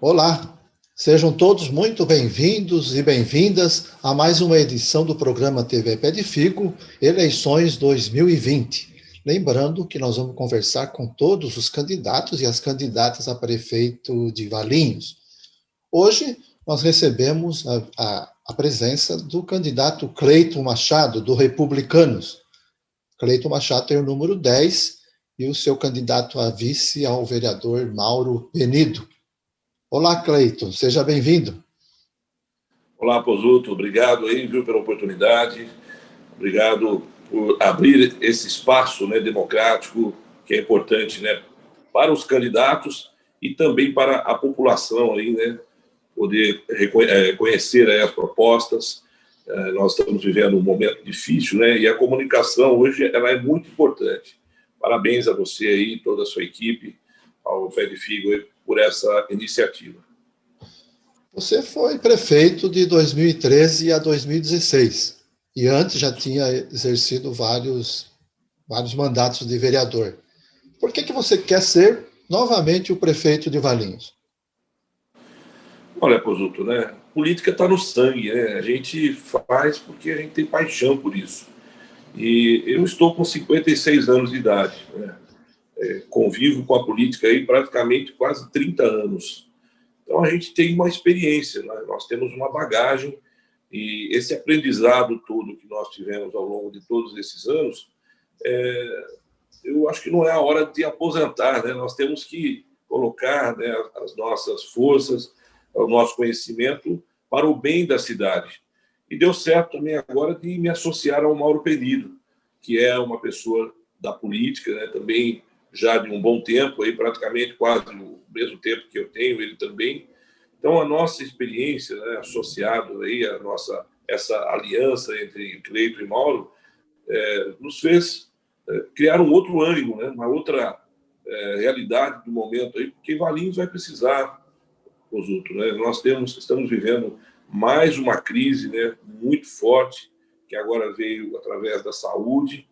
Olá, sejam todos muito bem-vindos e bem-vindas a mais uma edição do programa TV Pé de Figo, Eleições 2020. Lembrando que nós vamos conversar com todos os candidatos e as candidatas a prefeito de Valinhos. Hoje nós recebemos a presença do candidato Cleiton Machado, do Republicanos. Cleiton Machado tem o número 10 e o seu candidato a vice ao vereador Mauro Penido. Olá, Cleiton, seja bem-vindo. Olá, Pozuto, obrigado aí, viu, pela oportunidade, obrigado por abrir esse espaço, né, democrático, que é importante, né, para os candidatos e também para a população aí, né, poder conhecer aí as propostas. Nós estamos vivendo um momento difícil, né, e a comunicação hoje ela é muito importante. Parabéns a você aí, toda a sua equipe, ao Pé de Figo, aí, por essa iniciativa. Você foi prefeito de 2013 a 2016 e antes já tinha exercido vários mandatos de vereador. Por que você quer ser novamente o prefeito de Valinhos? Olha, Pozuto, né? Política está no sangue, né? A gente faz porque a gente tem paixão por isso. E eu estou com 56 anos de idade, né? Convivo com a política aí praticamente quase 30 anos. Então a gente tem uma experiência, né? Nós temos uma bagagem e esse aprendizado todo que nós tivemos ao longo de todos esses anos, eu acho que não é a hora de aposentar, né? Nós temos que colocar, né, as nossas forças, o nosso conhecimento para o bem da cidade. E deu certo também agora de me associar ao Mauro Penido, que é uma pessoa da política, né, também já de um bom tempo, aí, praticamente quase o mesmo tempo que eu tenho, ele também. Então, a nossa experiência, né, associado aí a nossa, essa aliança entre Cleiton e Mauro, nos fez criar um outro ânimo, né, uma outra realidade do momento, aí, porque Valinhos vai precisar, Pozuto, né? Nós estamos vivendo mais uma crise, né, muito forte, que agora veio através da saúde.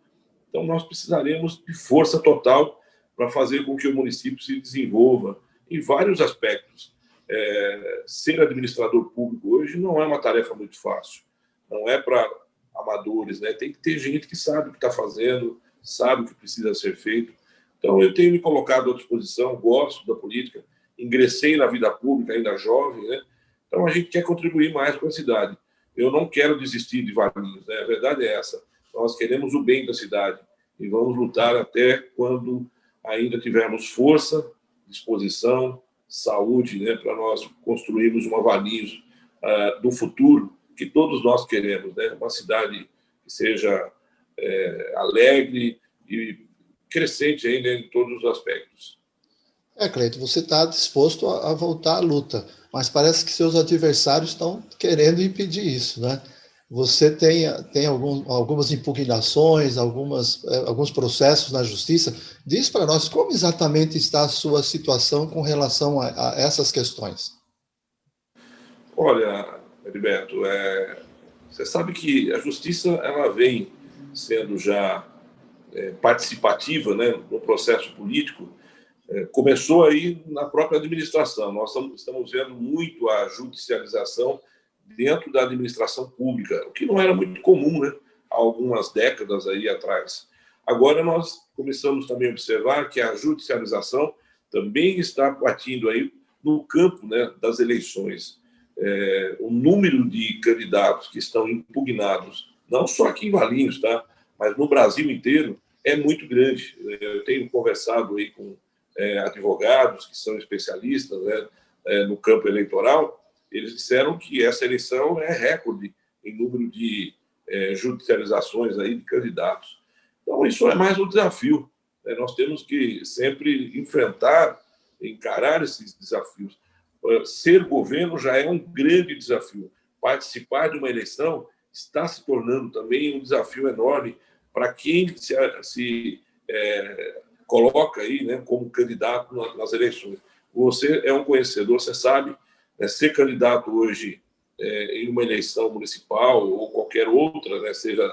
Então, nós precisaremos de força total para fazer com que o município se desenvolva em vários aspectos. Ser administrador público hoje não é uma tarefa muito fácil. Não é para amadores, né? Tem que ter gente que sabe o que está fazendo, sabe o que precisa ser feito. Então, eu tenho me colocado à disposição, gosto da política, ingressei na vida pública ainda jovem, né? Então, a gente quer contribuir mais com a cidade. Eu não quero desistir de Valinhos, né? A verdade é essa. Nós queremos o bem da cidade e vamos lutar até quando ainda tivermos força, disposição, saúde, né, para nós construirmos uma Valinhos do futuro que todos nós queremos, né? Uma cidade que seja alegre e crescente ainda em todos os aspectos. Cleiton, você está disposto a voltar à luta, mas parece que seus adversários estão querendo impedir isso, né? Você tem algumas impugnações, alguns processos na justiça. Diz para nós como exatamente está a sua situação com relação a essas questões. Olha, Heriberto, você sabe que a justiça ela vem sendo já participativa, né, no processo político. Começou aí na própria administração. Nós estamos vendo muito a judicialização dentro da administração pública, o que não era muito comum, né, há algumas décadas aí atrás. Agora nós começamos também a observar que a judicialização também está partindo aí no campo, né, das eleições. O número de candidatos que estão impugnados, não só aqui em Valinhos, tá, mas no Brasil inteiro, é muito grande. Eu tenho conversado aí com advogados que são especialistas, né, no campo eleitoral. Eles disseram que essa eleição é recorde em número de judicializações aí de candidatos. Então, isso é mais um desafio, né? Nós temos que sempre encarar esses desafios. Ser governo já é um grande desafio. Participar de uma eleição está se tornando também um desafio enorme para quem se coloca aí, né, como candidato nas eleições. Você é um conhecedor, você sabe, ser candidato hoje em uma eleição municipal ou qualquer outra, né, seja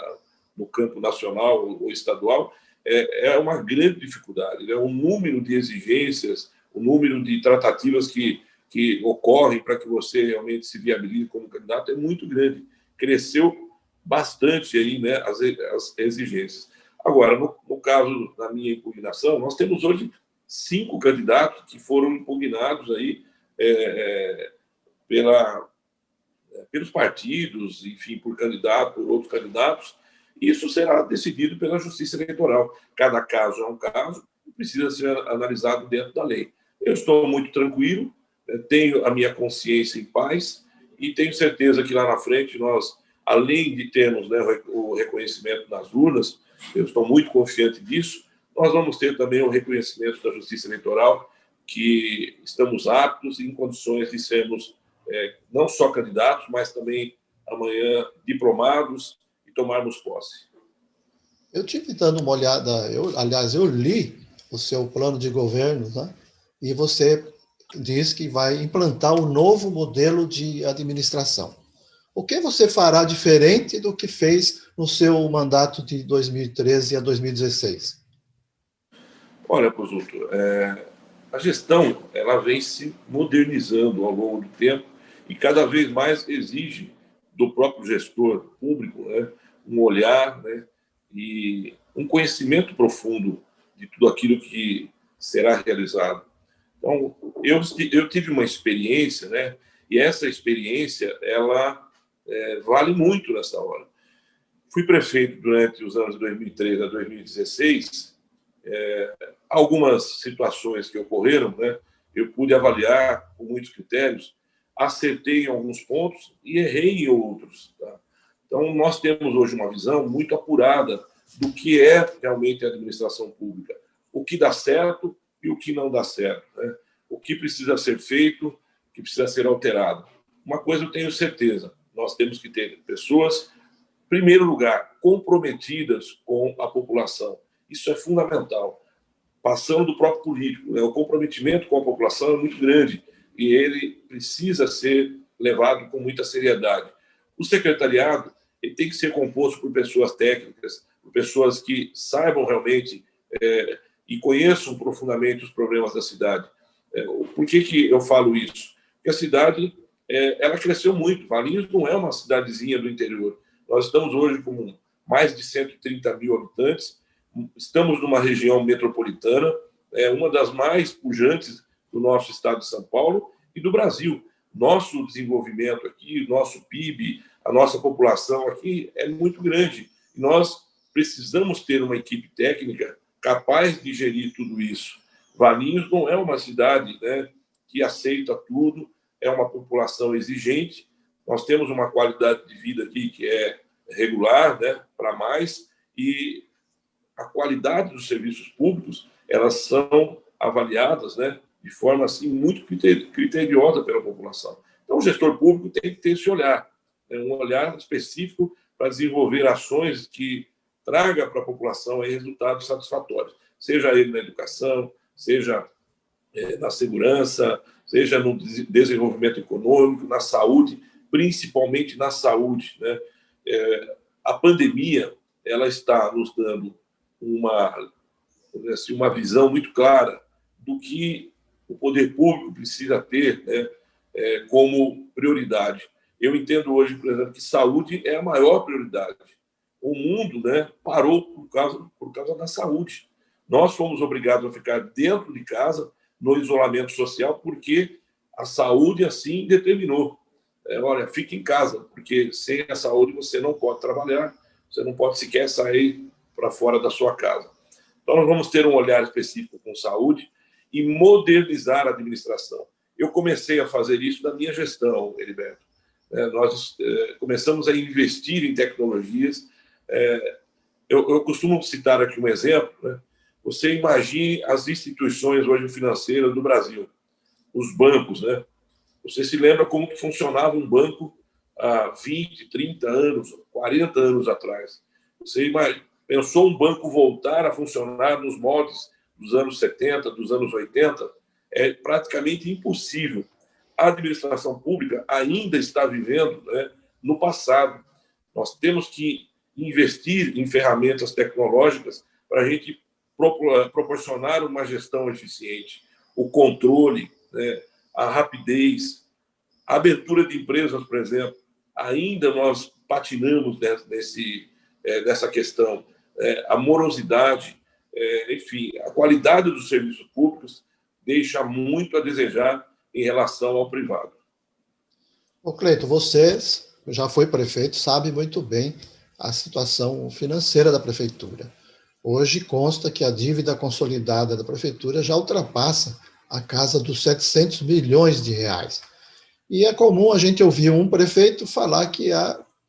no campo nacional ou estadual, é uma grande dificuldade, né? O número de exigências, o número de tratativas que que ocorrem para que você realmente se viabilize como candidato é muito grande. Cresceu bastante aí, né, as exigências. Agora, no caso da minha impugnação, nós temos hoje 5 candidatos que foram impugnados aí pelos partidos, enfim, por outros candidatos. Isso será decidido pela Justiça Eleitoral. Cada caso é um caso e precisa ser analisado dentro da lei. Eu estou muito tranquilo, tenho a minha consciência em paz e tenho certeza que lá na frente nós, além de termos, né, o reconhecimento nas urnas, eu estou muito confiante disso, nós vamos ter também o reconhecimento da Justiça Eleitoral, que estamos aptos e em condições de sermos não só candidatos, mas também amanhã diplomados e tomarmos posse. Eu tive dando uma olhada, aliás, eu li o seu plano de governo, né? E você diz que vai implantar um novo modelo de administração. O que você fará diferente do que fez no seu mandato de 2013 a 2016? Olha, Pozuto, a gestão ela vem se modernizando ao longo do tempo e cada vez mais exige do próprio gestor público, né, um olhar, né, e um conhecimento profundo de tudo aquilo que será realizado. Então, eu tive uma experiência, né, e essa experiência ela vale muito nessa hora. Fui prefeito durante os anos de 2013 a 2016. Algumas situações que ocorreram, né, eu pude avaliar com muitos critérios, acertei em alguns pontos e errei em outros. Tá? Então, nós temos hoje uma visão muito apurada do que é realmente a administração pública, o que dá certo e o que não dá certo, né? O que precisa ser feito, o que precisa ser alterado. Uma coisa eu tenho certeza, nós temos que ter pessoas, em primeiro lugar, comprometidas com a população. Isso é fundamental. Passando do próprio político, né? O comprometimento com a população é muito grande e ele precisa ser levado com muita seriedade. O secretariado ele tem que ser composto por pessoas técnicas, por pessoas que saibam realmente e conheçam profundamente os problemas da cidade. Por que eu falo isso? Porque a cidade ela cresceu muito. Valinhos não é uma cidadezinha do interior. Nós estamos hoje com mais de 130 mil habitantes, estamos numa região metropolitana, uma das mais pujantes do nosso estado de São Paulo e do Brasil. Nosso desenvolvimento aqui, nosso PIB, a nossa população aqui é muito grande. E nós precisamos ter uma equipe técnica capaz de gerir tudo isso. Valinhos não é uma cidade, né, que aceita tudo, é uma população exigente. Nós temos uma qualidade de vida aqui que é regular, né, para mais, e a qualidade dos serviços públicos elas são avaliadas, né, de forma assim muito criteriosa pela população. Então, o gestor público tem que ter esse olhar, né, um olhar específico para desenvolver ações que traga para a população aí resultados satisfatórios, seja ele na educação, seja na segurança, seja no desenvolvimento econômico, na saúde, principalmente na saúde, né? A pandemia ela está nos dando uma visão muito clara do que o poder público precisa ter, né, como prioridade. Eu entendo hoje, por exemplo, que saúde é a maior prioridade. O mundo, né, parou por causa da saúde. Nós fomos obrigados a ficar dentro de casa, no isolamento social, porque a saúde assim determinou. Olha, fique em casa, porque sem a saúde você não pode trabalhar, você não pode sequer sair para fora da sua casa. Então, nós vamos ter um olhar específico com saúde e modernizar a administração. Eu comecei a fazer isso na minha gestão, Heriberto. Nós começamos a investir em tecnologias. Eu costumo citar aqui um exemplo, né? Você imagine as instituições hoje financeiras do Brasil, os bancos, né? Você se lembra como que funcionava um banco há 20, 30 anos, 40 anos atrás? Você pensou um banco voltar a funcionar nos moldes dos anos 70, dos anos 80? É praticamente impossível. A administração pública ainda está vivendo, né, no passado. Nós temos que investir em ferramentas tecnológicas para a gente proporcionar uma gestão eficiente, o controle, né, a rapidez, a abertura de empresas, por exemplo. Ainda nós patinamos nessa questão. A morosidade, enfim, a qualidade dos serviços públicos deixa muito a desejar em relação ao privado. Ô Cleito, você já foi prefeito, sabe muito bem a situação financeira da prefeitura. Hoje consta que a dívida consolidada da prefeitura já ultrapassa a casa dos 700 milhões de reais. E é comum a gente ouvir um prefeito falar que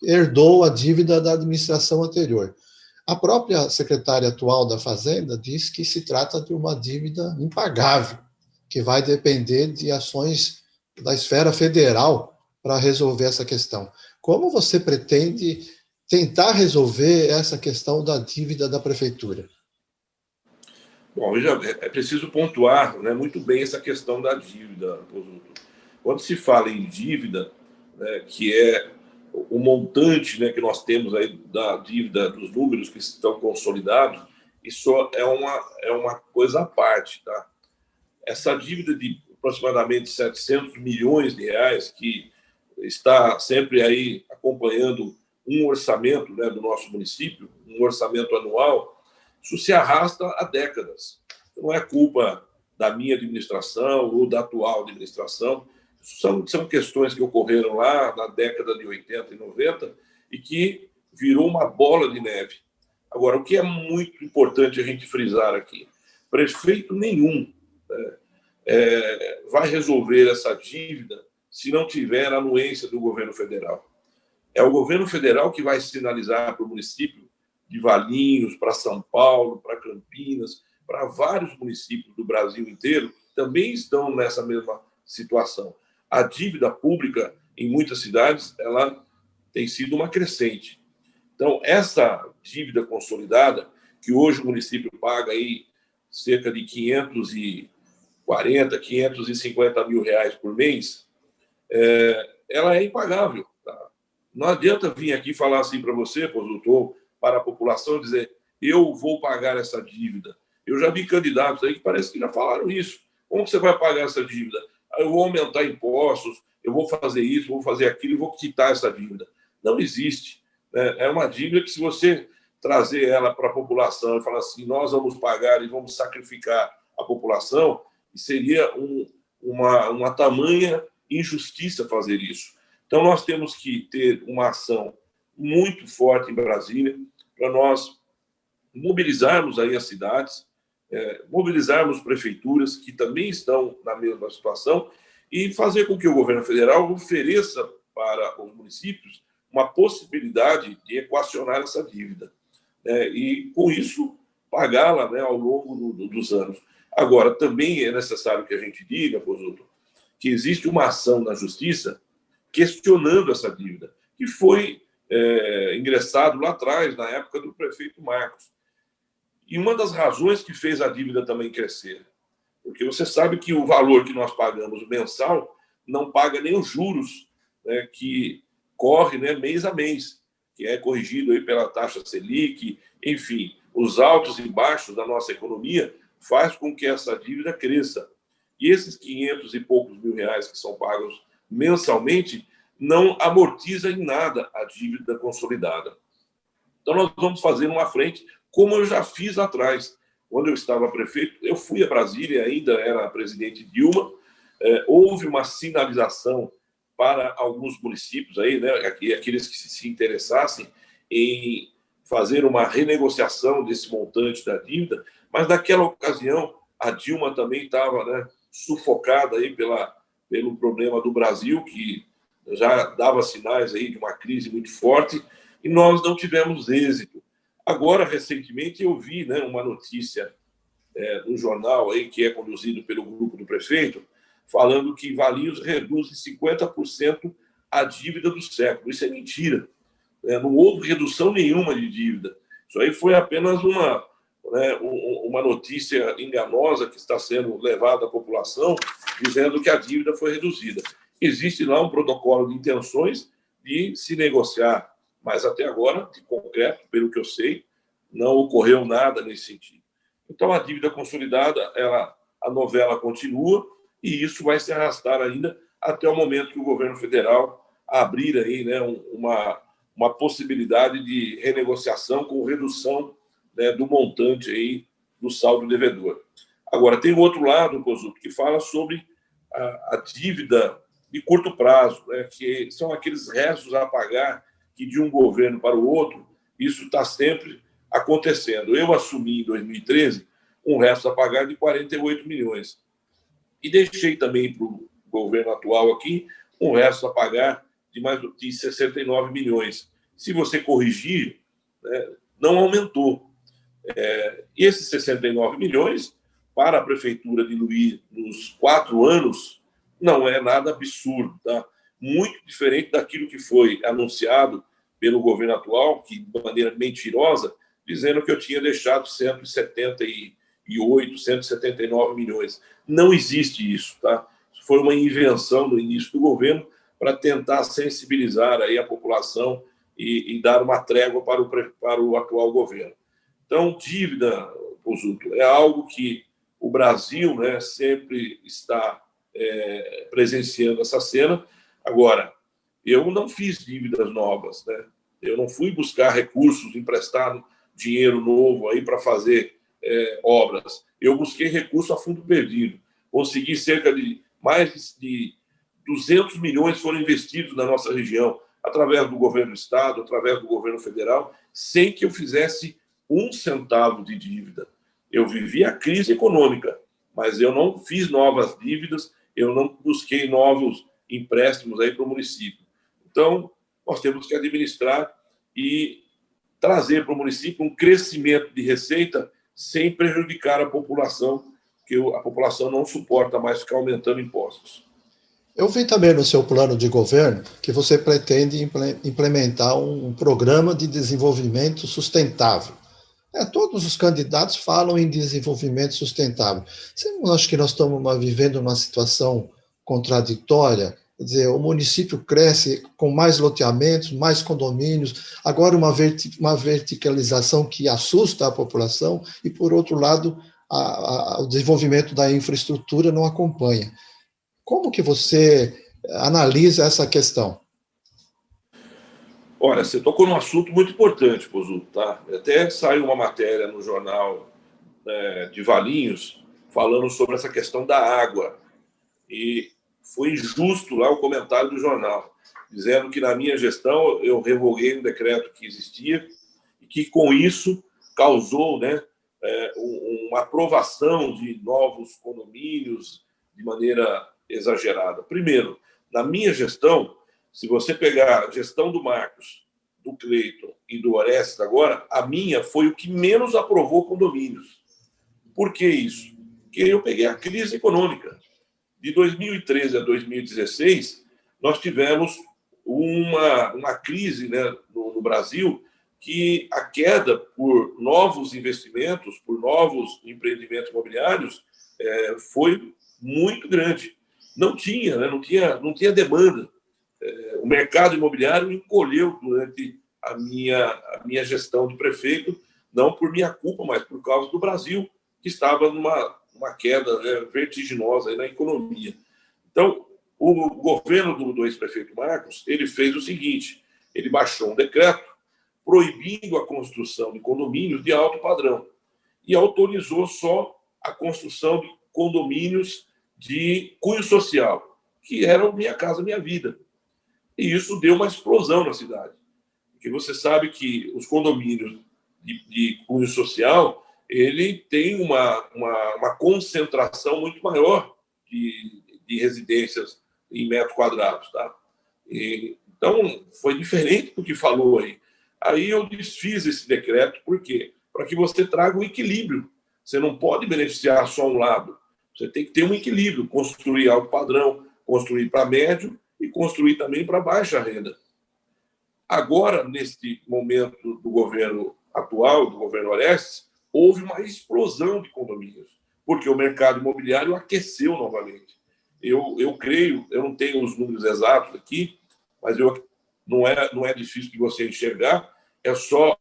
herdou a dívida da administração anterior. A própria secretária atual da Fazenda diz que se trata de uma dívida impagável, que vai depender de ações da esfera federal para resolver essa questão. Como você pretende tentar resolver essa questão da dívida da prefeitura? Bom, veja, é preciso pontuar, né, muito bem essa questão da dívida. Quando se fala em dívida, né, que é o montante, né, que nós temos aí da dívida, dos números que estão consolidados, isso é uma coisa à parte. Tá? Essa dívida de aproximadamente 700 milhões de reais, que está sempre aí acompanhando um orçamento, né, do nosso município, um orçamento anual, isso se arrasta há décadas. Não é culpa da minha administração ou da atual administração. São questões que ocorreram lá na década de 80 e 90 e que virou uma bola de neve. Agora, o que é muito importante a gente frisar aqui, prefeito nenhum, né, vai resolver essa dívida se não tiver a anuência do governo federal. É o governo federal que vai sinalizar para o município de Valinhos, para São Paulo, para Campinas, para vários municípios do Brasil inteiro, também estão nessa mesma situação. A dívida pública, em muitas cidades, ela tem sido uma crescente. Então, essa dívida consolidada, que hoje o município paga aí cerca de 540, 550 mil reais por mês, ela é impagável. Tá? Não adianta vir aqui falar assim para você, consultor, para a população, dizer eu vou pagar essa dívida. Eu já vi candidatos aí que parece que já falaram isso. Como você vai pagar essa dívida? Eu vou aumentar impostos, eu vou fazer isso, vou fazer aquilo e vou quitar essa dívida. Não existe. Né? É uma dívida que, se você trazer ela para a população e falar assim, nós vamos pagar e vamos sacrificar a população, seria uma tamanha injustiça fazer isso. Então, nós temos que ter uma ação muito forte em Brasília para nós mobilizarmos aí as cidades, mobilizarmos prefeituras que também estão na mesma situação e fazer com que o governo federal ofereça para os municípios uma possibilidade de equacionar essa dívida, né? E, com isso, pagá-la, né, ao longo dos anos. Agora, também é necessário que a gente diga, Pozuto, que existe uma ação na Justiça questionando essa dívida, que foi ingressado lá atrás, na época do prefeito Marcos. E uma das razões que fez a dívida também crescer, porque você sabe que o valor que nós pagamos mensal não paga nem os juros, né, que corre, né, mês a mês, que é corrigido aí pela taxa Selic, enfim, os altos e baixos da nossa economia faz com que essa dívida cresça. E esses 500 e poucos mil reais que são pagos mensalmente não amortiza em nada a dívida consolidada. Então, nós vamos fazer uma frente, como eu já fiz lá atrás. Quando eu estava prefeito, eu fui a Brasília, ainda era a presidente Dilma, houve uma sinalização para alguns municípios, aí, né, aqueles que se interessassem em fazer uma renegociação desse montante da dívida, mas naquela ocasião a Dilma também estava, né, sufocada aí pelo problema do Brasil, que já dava sinais aí de uma crise muito forte, e nós não tivemos êxito. Agora, recentemente, eu vi, né, uma notícia no jornal aí, que é conduzido pelo grupo do prefeito, falando que Valinhos reduz em 50% a dívida do século. Isso é mentira. Não houve redução nenhuma de dívida. Isso aí foi apenas uma notícia enganosa que está sendo levada à população, dizendo que a dívida foi reduzida. Existe lá um protocolo de intenções de se negociar, mas até agora, de concreto, pelo que eu sei, não ocorreu nada nesse sentido. Então, a dívida consolidada, a novela continua, e isso vai se arrastar ainda até o momento que o governo federal abrir aí, né, uma possibilidade de renegociação com redução, né, do montante aí do saldo devedor. Agora, tem o outro lado, Cosuto, que fala sobre a dívida de curto prazo, né, que são aqueles restos a pagar que de um governo para o outro, isso está sempre acontecendo. Eu assumi em 2013 um resto a pagar de 48 milhões. E deixei também para o governo atual aqui um resto a pagar de mais de 69 milhões. Se você corrigir, né, não aumentou. E esses 69 milhões, para a prefeitura diluir nos 4 anos, não é nada absurdo. Tá? Muito diferente daquilo que foi anunciado pelo governo atual, que de maneira mentirosa, dizendo que eu tinha deixado 178, 179 milhões. Não existe isso. Tá? Foi uma invenção no início do governo para tentar sensibilizar aí a população e dar uma trégua para o atual governo. Então, dívida, Pozuto, é algo que o Brasil, né, sempre está presenciando essa cena. Agora, eu não fiz dívidas novas, né? Eu não fui buscar recursos, emprestar dinheiro novo aí para fazer obras. Eu busquei recurso a fundo perdido. Consegui cerca de mais de 200 milhões foram investidos na nossa região, através do governo do Estado, através do governo federal, sem que eu fizesse um centavo de dívida. Eu vivi a crise econômica, mas eu não fiz novas dívidas, eu não busquei novos empréstimos aí para o município. Então, nós temos que administrar e trazer para o município um crescimento de receita sem prejudicar a população, que a população não suporta mais ficar aumentando impostos. Eu vi também no seu plano de governo que você pretende implementar um programa de desenvolvimento sustentável. Todos os candidatos falam em desenvolvimento sustentável. Você não acha que nós estamos vivendo uma situação contraditória? Quer dizer, o município cresce com mais loteamentos, mais condomínios, agora uma verticalização que assusta a população e, por outro lado, o desenvolvimento da infraestrutura não acompanha. Como que você analisa essa questão? Olha, você tocou num assunto muito importante, Pozuto, tá? Até saiu uma matéria no jornal de Valinhos falando sobre essa questão da água. E foi injusto lá o comentário do jornal, dizendo que na minha gestão eu revoguei um decreto que existia e que com isso causou, né, uma aprovação de novos condomínios de maneira exagerada. Primeiro, na minha gestão, se você pegar a gestão do Marcos, do Cleiton e do Orestes agora, a minha foi o que menos aprovou condomínios. Por que isso? Porque eu peguei a crise econômica. De 2013 a 2016, nós tivemos uma crise, né, no Brasil, que a queda por novos investimentos, por novos empreendimentos imobiliários, foi muito grande. Não tinha, né, não tinha demanda. O mercado imobiliário encolheu durante a minha gestão de prefeito, não por minha culpa, mas por causa do Brasil, que estava numa queda, né, vertiginosa aí na economia. Então, o governo do ex-prefeito Marcos, ele fez o seguinte, ele baixou um decreto proibindo a construção de condomínios de alto padrão e autorizou só a construção de condomínios de cunho social, que eram Minha Casa Minha Vida. E isso deu uma explosão na cidade. Porque você sabe que os condomínios de cunho social, ele tem uma concentração muito maior de residências em metros quadrados. Tá? Então, foi diferente do que falou aí. Aí eu desfiz esse decreto, por quê? Para que você traga um equilíbrio. Você não pode beneficiar só um lado. Você tem que ter um equilíbrio, construir alto padrão, construir para médio e construir também para baixa renda. Agora, neste momento do governo atual, do governo Orestes, houve uma explosão de condomínios, porque o mercado imobiliário aqueceu novamente. Eu creio, eu não tenho os números exatos aqui, mas não é difícil de você enxergar, é só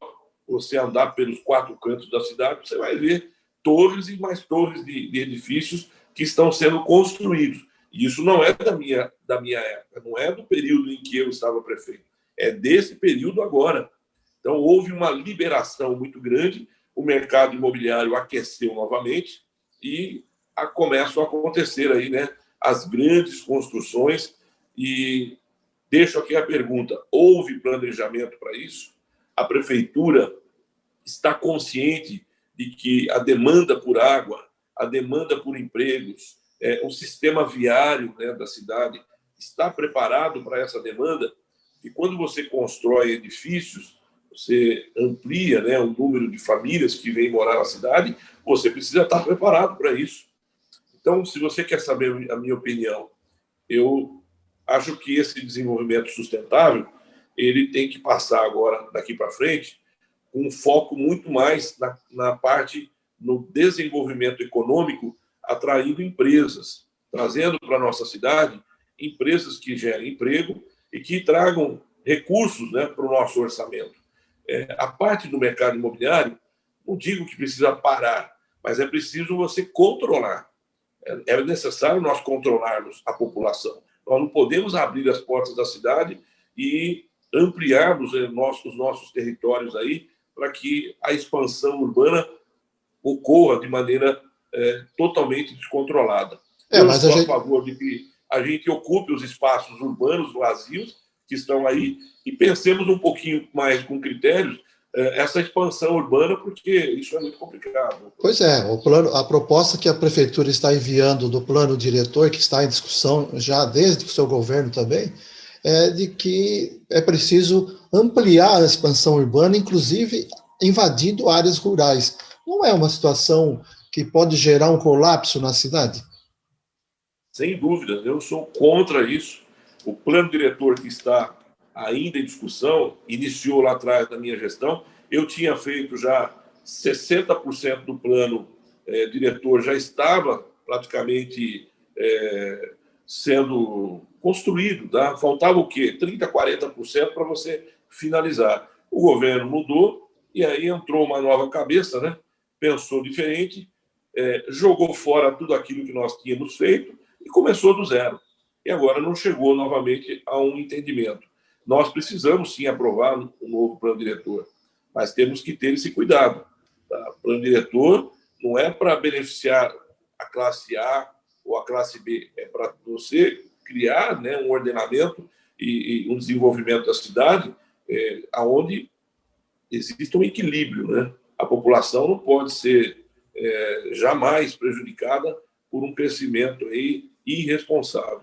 você andar pelos 4 cantos da cidade, você vai ver torres e mais torres de edifícios que estão sendo construídos. E isso não é da minha época, não é do período em que eu estava prefeito, é desse período agora. Então, houve uma liberação muito grande, o mercado imobiliário aqueceu novamente e começam a acontecer aí, né, as grandes construções. E deixo aqui a pergunta: houve planejamento para isso? A prefeitura está consciente de que a demanda por água, a demanda por empregos, o sistema viário, né, da cidade está preparado para essa demanda? E quando você constrói edifícios, você amplia, né, o número de famílias que vêm morar na cidade, você precisa estar preparado para isso. Então, se você quer saber a minha opinião, eu acho que esse desenvolvimento sustentável ele tem que passar agora, daqui para frente, com um foco muito mais na parte no desenvolvimento econômico, atraindo empresas, trazendo para a nossa cidade empresas que gerem emprego e que tragam recursos, né, para o nosso orçamento. A parte do mercado imobiliário, não digo que precisa parar, mas é preciso você controlar. É necessário nós controlarmos a população. Nós não podemos abrir as portas da cidade e ampliarmos os nossos territórios aí para que a expansão urbana ocorra de maneira totalmente descontrolada. Eu Mas a estou a gente... favor de que a gente ocupe os espaços urbanos vazios que estão aí e pensemos um pouquinho mais com critérios essa expansão urbana, porque isso é muito complicado. Pois é, a proposta que a prefeitura está enviando do plano diretor, que está em discussão já desde o seu governo também, é de que é preciso ampliar a expansão urbana, inclusive invadindo áreas rurais. Não é uma situação que pode gerar um colapso na cidade? Sem dúvida, eu sou contra isso. O plano diretor que está ainda em discussão iniciou lá atrás da minha gestão. Eu tinha feito já 60% do plano diretor, já estava praticamente sendo construído. Tá? Faltava o quê? 30%, 40% para você finalizar. O governo mudou e aí entrou uma nova cabeça, né? Pensou diferente, jogou fora tudo aquilo que nós tínhamos feito e começou do zero. E agora não chegou novamente a um entendimento. Nós precisamos, sim, aprovar um novo plano diretor, mas temos que ter esse cuidado. Tá? O plano diretor não é para beneficiar a classe A ou a classe B, é para você criar, né, um ordenamento e um desenvolvimento da cidade onde existe um equilíbrio. Né? A população não pode ser jamais prejudicada por um crescimento aí irresponsável.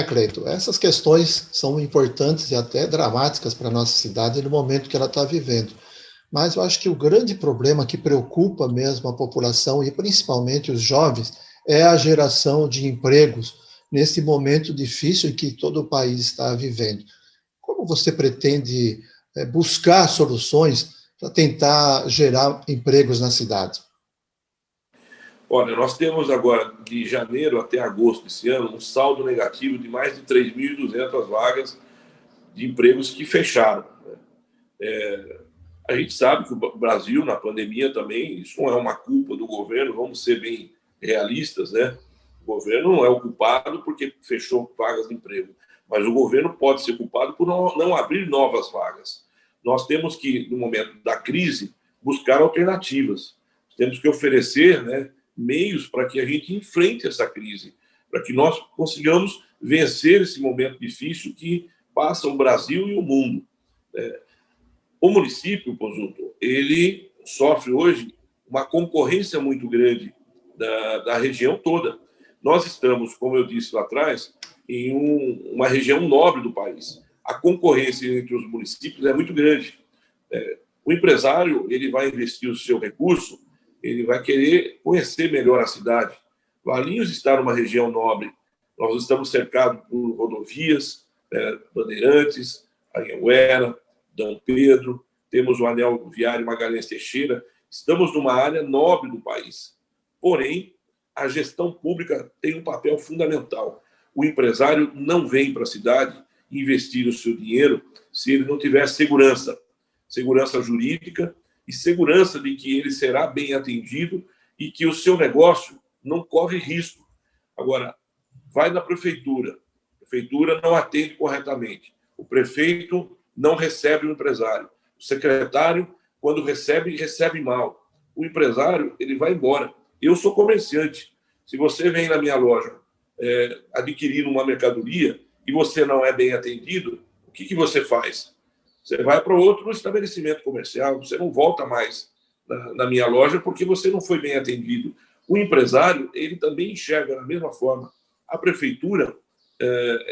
Cleito, essas questões são importantes e até dramáticas para a nossa cidade no momento que ela está vivendo. Mas eu acho que o grande problema que preocupa mesmo a população, e principalmente os jovens, é a geração de empregos nesse momento difícil que todo o país está vivendo. Como você pretende buscar soluções para tentar gerar empregos na cidade? Olha, nós temos agora, de janeiro até agosto desse ano, um saldo negativo de mais de 3.200 vagas de empregos que fecharam. A gente sabe que o Brasil, na pandemia também, isso não é uma culpa do governo, vamos ser bem realistas, né? O governo não é o culpado porque fechou vagas de emprego, mas o governo pode ser culpado por não abrir novas vagas. Nós temos que, no momento da crise, buscar alternativas. Temos que oferecer, né, meios para que a gente enfrente essa crise, para que nós consigamos vencer esse momento difícil que passa o Brasil e o mundo. O município, Pozuto, ele sofre hoje uma concorrência muito grande da região toda. Nós estamos, como eu disse lá atrás, em uma região nobre do país. A concorrência entre os municípios é muito grande. O empresário ele vai investir o seu recurso, ele vai querer conhecer melhor a cidade. Valinhos está numa região nobre. Nós estamos cercados por rodovias, Bandeirantes, Anhanguera, Dom Pedro, temos o anel viário Magalhães Teixeira. Estamos numa área nobre do país. Porém, a gestão pública tem um papel fundamental. O empresário não vem para a cidade investir o seu dinheiro se ele não tiver segurança jurídica e segurança de que ele será bem atendido e que o seu negócio não corre risco. Agora, vai na prefeitura. A prefeitura não atende corretamente. O prefeito não recebe o empresário. O secretário, quando recebe, recebe mal. O empresário, ele vai embora. Eu sou comerciante. Se você vem na minha loja adquirir uma mercadoria e você não é bem atendido, o que você faz? Você vai para outro estabelecimento comercial, você não volta mais na minha loja porque você não foi bem atendido. O empresário, ele também enxerga da mesma forma. A prefeitura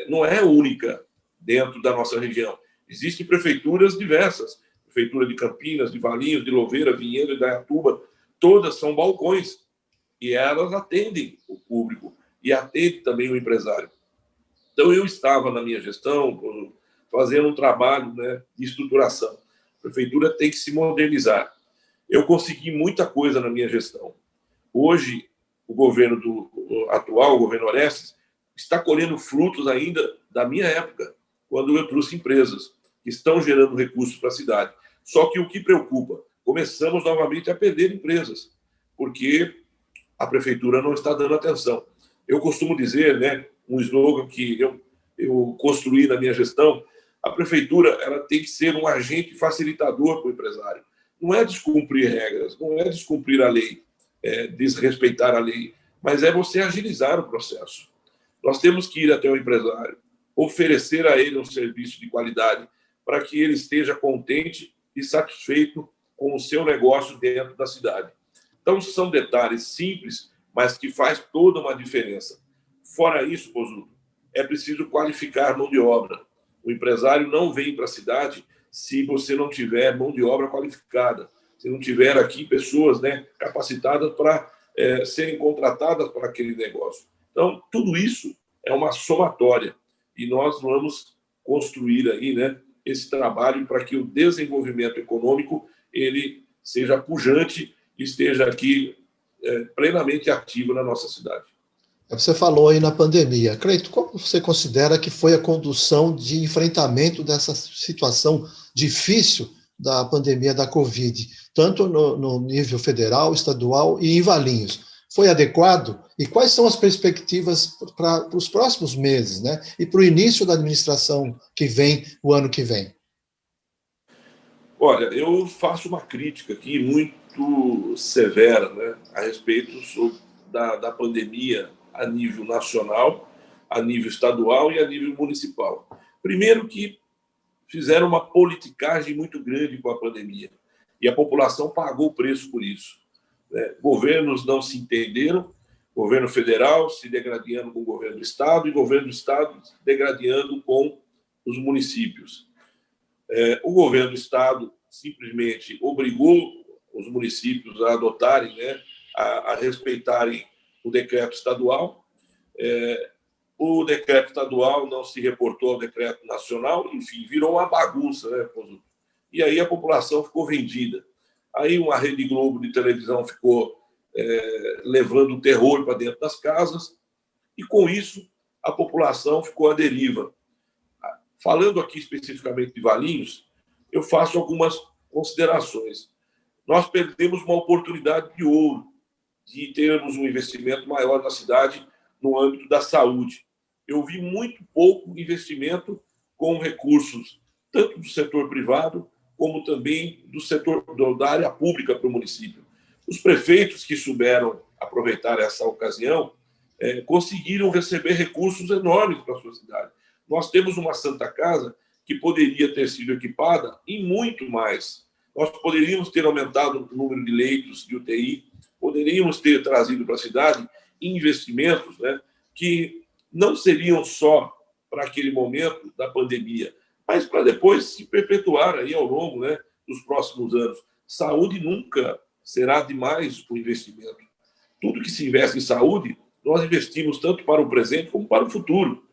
não é única dentro da nossa região. Existem prefeituras diversas. Prefeitura de Campinas, de Valinhos, de Louveira, Vinhedo e Dayatuba, todas são balcões. E elas atendem o público e atendem também o empresário. Então, eu estava na minha gestão fazendo um trabalho, né, de estruturação. A prefeitura tem que se modernizar. Eu consegui muita coisa na minha gestão. Hoje, o governo atual, o governo Orestes, está colhendo frutos ainda da minha época, quando eu trouxe empresas que estão gerando recursos para a cidade. Só que o que preocupa, começamos novamente a perder empresas, porque a prefeitura não está dando atenção. Eu costumo dizer, né, um slogan que eu construí na minha gestão, a prefeitura ela tem que ser um agente facilitador para o empresário. Não é descumprir regras, não é descumprir a lei, desrespeitar a lei, mas é você agilizar o processo. Nós temos que ir até o empresário, oferecer a ele um serviço de qualidade para que ele esteja contente e satisfeito com o seu negócio dentro da cidade. Então, são detalhes simples, mas que faz toda uma diferença. Fora isso, Pozuto, é preciso qualificar mão de obra. O empresário não vem para a cidade se você não tiver mão de obra qualificada, se não tiver aqui pessoas, né, capacitadas para serem contratadas para aquele negócio. Então, tudo isso é uma somatória e nós vamos construir aí, né, esse trabalho para que o desenvolvimento econômico ele seja pujante e esteja aqui plenamente ativo na nossa cidade. Você falou aí na pandemia. Cleito, como você considera que foi a condução de enfrentamento dessa situação difícil da pandemia da Covid, tanto no nível federal, estadual e em Valinhos? Foi adequado? E quais são as perspectivas para os próximos meses, né? E para o início da administração que vem, o ano que vem? Olha, eu faço uma crítica aqui muito severa, né, a respeito da pandemia a nível nacional, a nível estadual e a nível municipal. Primeiro que fizeram uma politicagem muito grande com a pandemia e a população pagou o preço por isso. Né? Governos não se entenderam, governo federal se degradando com o governo do estado e governo do estado se degradando com os municípios. O governo do estado simplesmente obrigou os municípios a adotarem, né, a respeitarem o decreto estadual. O decreto estadual não se reportou ao decreto nacional, enfim, virou uma bagunça, né, Pozuto? E aí a população ficou vendida. Aí uma Rede Globo de televisão ficou levando o terror para dentro das casas, e com isso a população ficou à deriva. Falando aqui especificamente de Valinhos, eu faço algumas considerações. Nós perdemos uma oportunidade de ouro de termos um investimento maior na cidade no âmbito da saúde. Eu vi muito pouco investimento com recursos, tanto do setor privado, como também do setor da área pública para o município. Os prefeitos que souberam aproveitar essa ocasião conseguiram receber recursos enormes para a sua cidade. Nós temos uma Santa Casa que poderia ter sido equipada em muito mais. Nós poderíamos ter aumentado o número de leitos de UTI, poderíamos ter trazido para a cidade investimentos, né, que não seriam só para aquele momento da pandemia, mas para depois se perpetuar aí ao longo, né, dos próximos anos. Saúde nunca será demais o investimento. Tudo que se investe em saúde, nós investimos tanto para o presente como para o futuro.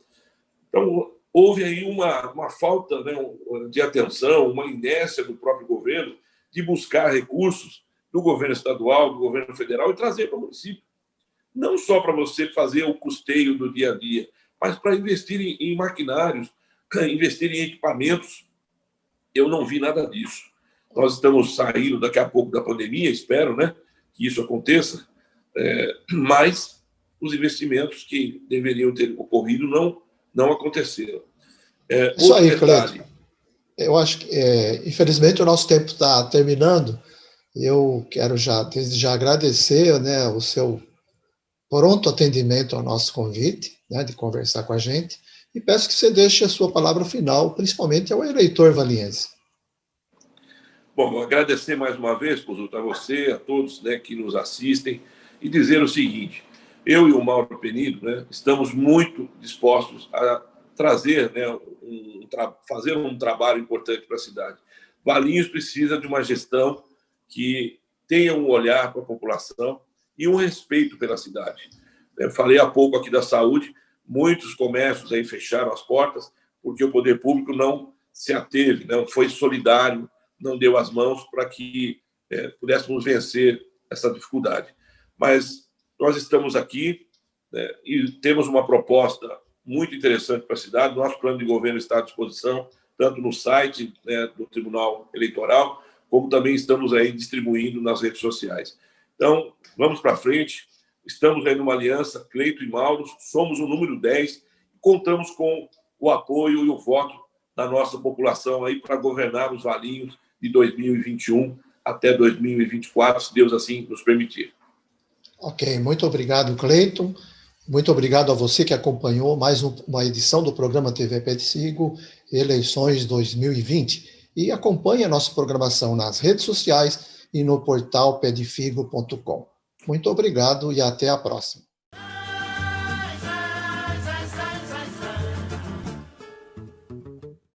Então, houve aí uma falta, né, de atenção, uma inércia do próprio governo de buscar recursos do governo estadual, do governo federal e trazer para o município. Não só para você fazer o custeio do dia a dia, mas para investir em maquinários, investir em equipamentos. Eu não vi nada disso. Nós estamos saindo daqui a pouco da pandemia, espero, né, que isso aconteça, mas os investimentos que deveriam ter ocorrido não aconteceram. Isso aí, Cleiton. Eu acho que, infelizmente, o nosso tempo está terminando. Eu quero desde já agradecer, né, o seu pronto atendimento ao nosso convite, né, de conversar com a gente, e peço que você deixe a sua palavra final, principalmente ao eleitor valiense. Bom, vou agradecer mais uma vez, Pozuto, a você, a todos, né, que nos assistem, e dizer o seguinte: eu e o Mauro Penido, né, estamos muito dispostos a trazer, né, fazer um trabalho importante para a cidade. Valinhos precisa de uma gestão que tenha um olhar para a população e um respeito pela cidade. Eu falei há pouco aqui da saúde, muitos comércios aí fecharam as portas porque o poder público não se ateve, não foi solidário, não deu as mãos para que pudéssemos vencer essa dificuldade. Mas nós estamos aqui, né, e temos uma proposta muito interessante para a cidade. Nosso plano de governo está à disposição, tanto no site, né, do Tribunal Eleitoral, como também estamos aí distribuindo nas redes sociais. Então, vamos para frente. Estamos aí numa aliança, Cleiton e Mauro, somos o número 10, contamos com o apoio e o voto da nossa população aí para governar os Valinhos de 2021 até 2024, se Deus assim nos permitir. Ok, muito obrigado, Cleiton. Muito obrigado a você que acompanhou mais uma edição do programa TV Pé de Figo, Eleições 2020. E acompanhe a nossa programação nas redes sociais e no portal pedefigo.com. Muito obrigado e até a próxima.